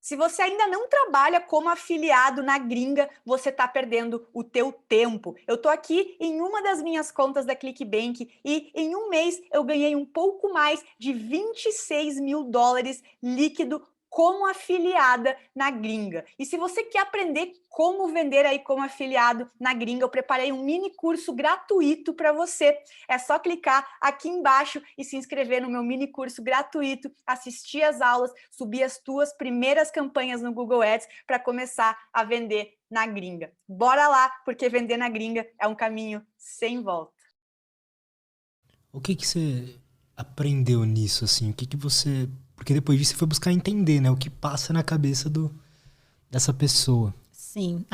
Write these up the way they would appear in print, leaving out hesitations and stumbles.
Se você ainda não trabalha como afiliado na gringa, você está perdendo o teu tempo. Eu estou aqui em uma das minhas contas da ClickBank e em um mês eu ganhei um pouco mais de US$ 26.000 líquido como afiliada na gringa. E se você quer aprender como vender aí como afiliado na gringa, eu preparei um mini curso gratuito para você. É só clicar aqui embaixo e se inscrever no meu mini curso gratuito, assistir as aulas, subir as tuas primeiras campanhas no Google Ads para começar a vender na gringa. Bora lá, porque vender na gringa é um caminho sem volta. O que você aprendeu nisso, assim? O que você... Porque depois disso você foi buscar entender, né? O que passa na cabeça dessa pessoa. Sim.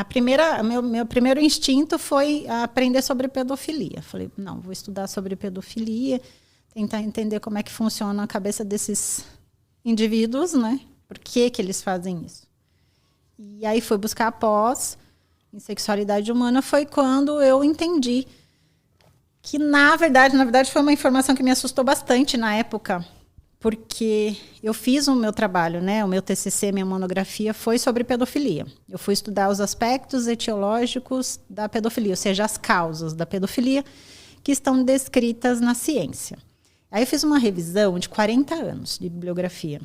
Meu primeiro instinto foi aprender sobre pedofilia. Falei, não, vou estudar sobre pedofilia, tentar entender como é que funciona a cabeça desses indivíduos, né? Por que eles fazem isso? E aí fui buscar a pós em sexualidade humana, foi quando eu entendi que, na verdade foi uma informação que me assustou bastante na época, porque eu fiz o meu trabalho, né? O meu TCC, minha monografia, foi sobre pedofilia. Eu fui estudar os aspectos etiológicos da pedofilia, ou seja, as causas da pedofilia que estão descritas na ciência. Aí eu fiz uma revisão de 40 anos de bibliografia.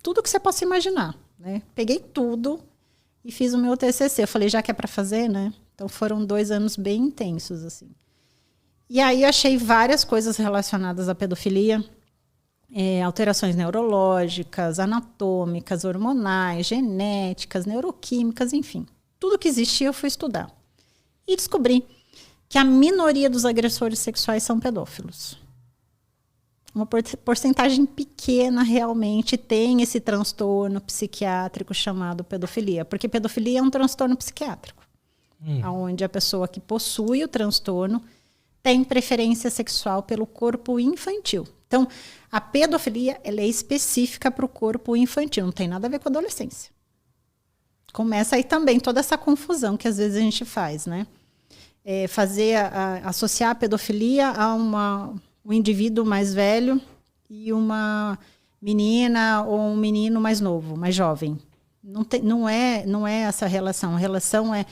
Tudo que você possa imaginar, né? Peguei tudo e fiz o meu TCC. Eu falei, já que é para fazer, né? Então foram 2 anos bem intensos, assim. E aí achei várias coisas relacionadas à pedofilia, alterações neurológicas, anatômicas, hormonais, genéticas, neuroquímicas, enfim. Tudo que existia eu fui estudar. E descobri que a minoria dos agressores sexuais são pedófilos. Uma porcentagem pequena realmente tem esse transtorno psiquiátrico chamado pedofilia. Porque pedofilia é um transtorno psiquiátrico. Onde a pessoa que possui o transtorno tem preferência sexual pelo corpo infantil. Então, a pedofilia ela é específica para o corpo infantil, não tem nada a ver com a adolescência. Começa aí também toda essa confusão que às vezes a gente faz, né? Associar a pedofilia a um indivíduo mais velho e uma menina ou um menino mais novo, mais jovem. Não é essa relação. A relação é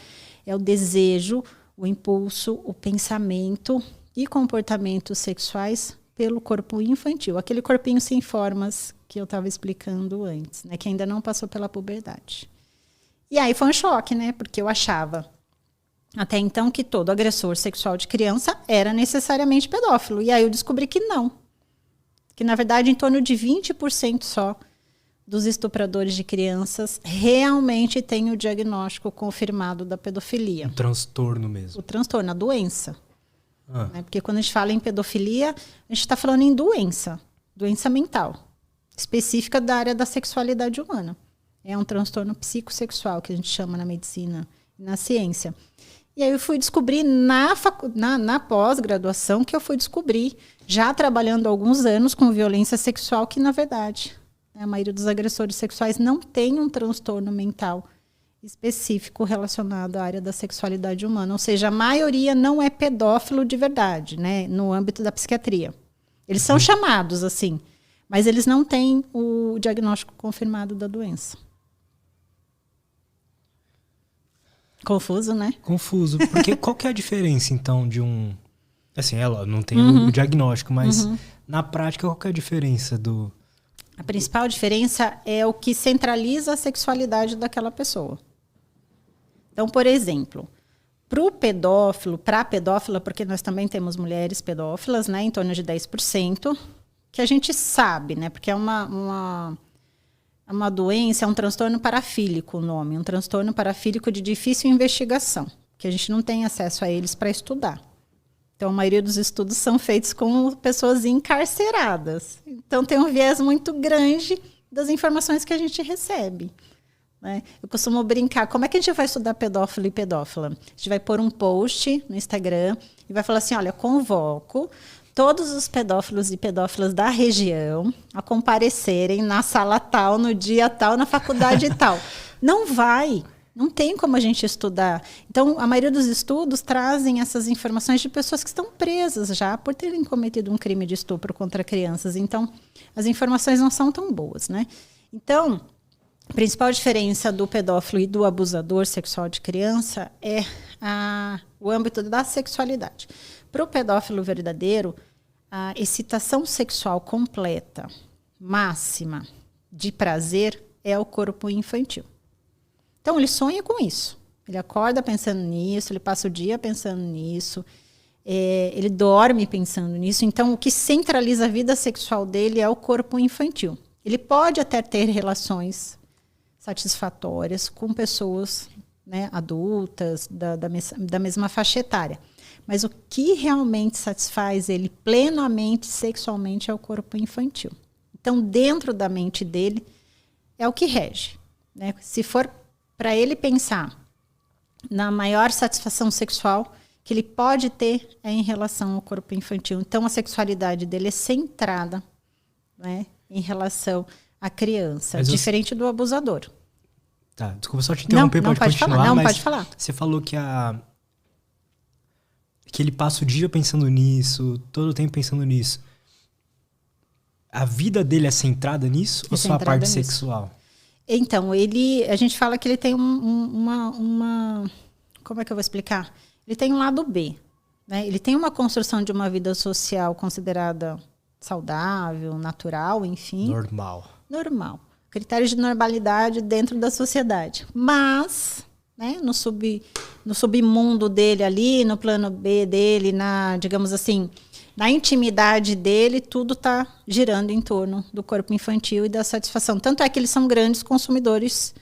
o desejo, o impulso, o pensamento e comportamentos sexuais pelo corpo infantil. Aquele corpinho sem formas que eu estava explicando antes, né? Que ainda não passou pela puberdade. E aí foi um choque, né? Porque eu achava até então que todo agressor sexual de criança era necessariamente pedófilo. E aí eu descobri que não. Que, na verdade, em torno de 20% só dos estupradores de crianças realmente têm o diagnóstico confirmado da pedofilia. Um transtorno mesmo. O transtorno, a doença. Né? Porque quando a gente fala em pedofilia, a gente está falando em doença mental, específica da área da sexualidade humana. É um transtorno psicossexual, que a gente chama na medicina e na ciência. E aí eu fui descobrir na pós-graduação que eu fui descobrir, já trabalhando há alguns anos com violência sexual, que, na verdade, a maioria dos agressores sexuais não tem um transtorno mental específico relacionado à área da sexualidade humana. Ou seja, a maioria não é pedófilo de verdade, né, no âmbito da psiquiatria. Eles são chamados assim, mas eles não têm o diagnóstico confirmado da doença. Confuso, né? Confuso. Porque qual que é a diferença, então, de um... Assim, ela não tem o diagnóstico, mas na prática, qual que é a diferença do... A principal diferença é o que centraliza a sexualidade daquela pessoa. Então, por exemplo, para o pedófilo, para a pedófila, porque nós também temos mulheres pedófilas, né, em torno de 10%, que a gente sabe, né, porque é uma doença, é um transtorno parafílico o nome, um transtorno parafílico de difícil investigação, que a gente não tem acesso a eles para estudar. Então, a maioria dos estudos são feitos com pessoas encarceradas. Então, tem um viés muito grande das informações que a gente recebe. Né? Eu costumo brincar, como é que a gente vai estudar pedófilo e pedófila? A gente vai pôr um post no Instagram e vai falar assim, olha, convoco todos os pedófilos e pedófilas da região a comparecerem na sala tal, no dia tal, na faculdade tal. Não vai. Não tem como a gente estudar. Então, a maioria dos estudos trazem essas informações de pessoas que estão presas já por terem cometido um crime de estupro contra crianças. Então, as informações não são tão boas, né? Então, A principal diferença do pedófilo e do abusador sexual de criança é o âmbito da sexualidade. Para o pedófilo verdadeiro, a excitação sexual completa, máxima, de prazer, é o corpo infantil. Então, ele sonha com isso. Ele acorda pensando nisso, ele passa o dia pensando nisso, ele dorme pensando nisso. Então, o que centraliza a vida sexual dele é o corpo infantil. Ele pode até ter relações satisfatórias com pessoas, né, adultas, da mesma faixa etária. Mas o que realmente satisfaz ele plenamente sexualmente é o corpo infantil. Então, dentro da mente dele, é o que rege. Né? Se for para ele pensar na maior satisfação sexual que ele pode ter é em relação ao corpo infantil. Então, a sexualidade dele é centrada, né, em relação à criança, mas diferente do abusador. Tá, desculpa só te interromper, pode continuar. Falar. Não, mas pode falar. Você falou que ele passa o dia pensando nisso, todo o tempo pensando nisso. A vida dele é centrada nisso ou só a parte sexual? Então, a gente fala que ele tem como é que eu vou explicar? Ele tem um lado B, né? Ele tem uma construção de uma vida social considerada saudável, natural, enfim. Normal. Critérios de normalidade dentro da sociedade. Mas, né, no submundo dele ali, no plano B dele, digamos assim, na intimidade dele, tudo está girando em torno do corpo infantil e da satisfação. Tanto é que eles são grandes consumidores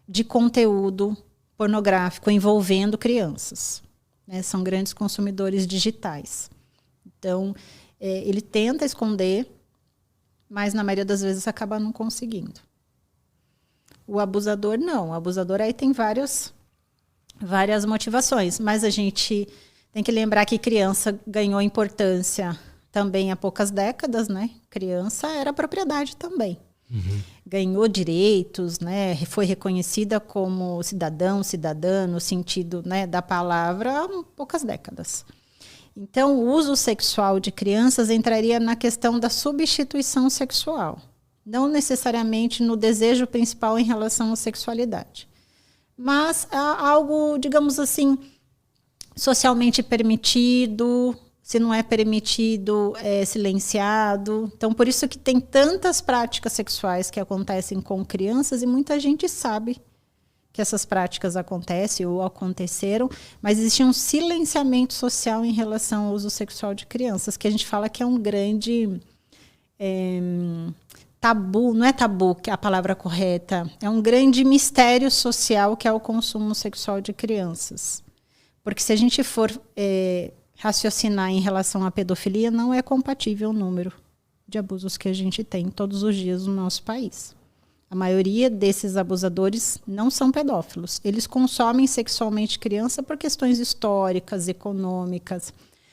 de conteúdo pornográfico envolvendo crianças. Né? São grandes consumidores digitais. Então, ele tenta esconder, mas na maioria das vezes acaba não conseguindo. O abusador não. O abusador aí tem várias motivações, mas a gente tem que lembrar que criança ganhou importância também há poucas décadas, né? Criança era propriedade também. Uhum. Ganhou direitos, né? Foi reconhecida como cidadã, no sentido, né, da palavra, há poucas décadas. Então, o uso sexual de crianças entraria na questão da substituição sexual. Não necessariamente no desejo principal em relação à sexualidade. Mas há algo, digamos assim, socialmente permitido, se não é permitido, é silenciado. Então, por isso que tem tantas práticas sexuais que acontecem com crianças e muita gente sabe que essas práticas acontecem ou aconteceram, mas existe um silenciamento social em relação ao uso sexual de crianças, que a gente fala que é um grande tabu, não é tabu que é a palavra correta, é um grande mistério social que é o consumo sexual de crianças. Porque se a gente for raciocinar em relação à pedofilia, não é compatível o número de abusos que a gente tem todos os dias no nosso país. A maioria desses abusadores não são pedófilos. Eles consomem sexualmente criança por questões históricas, econômicas,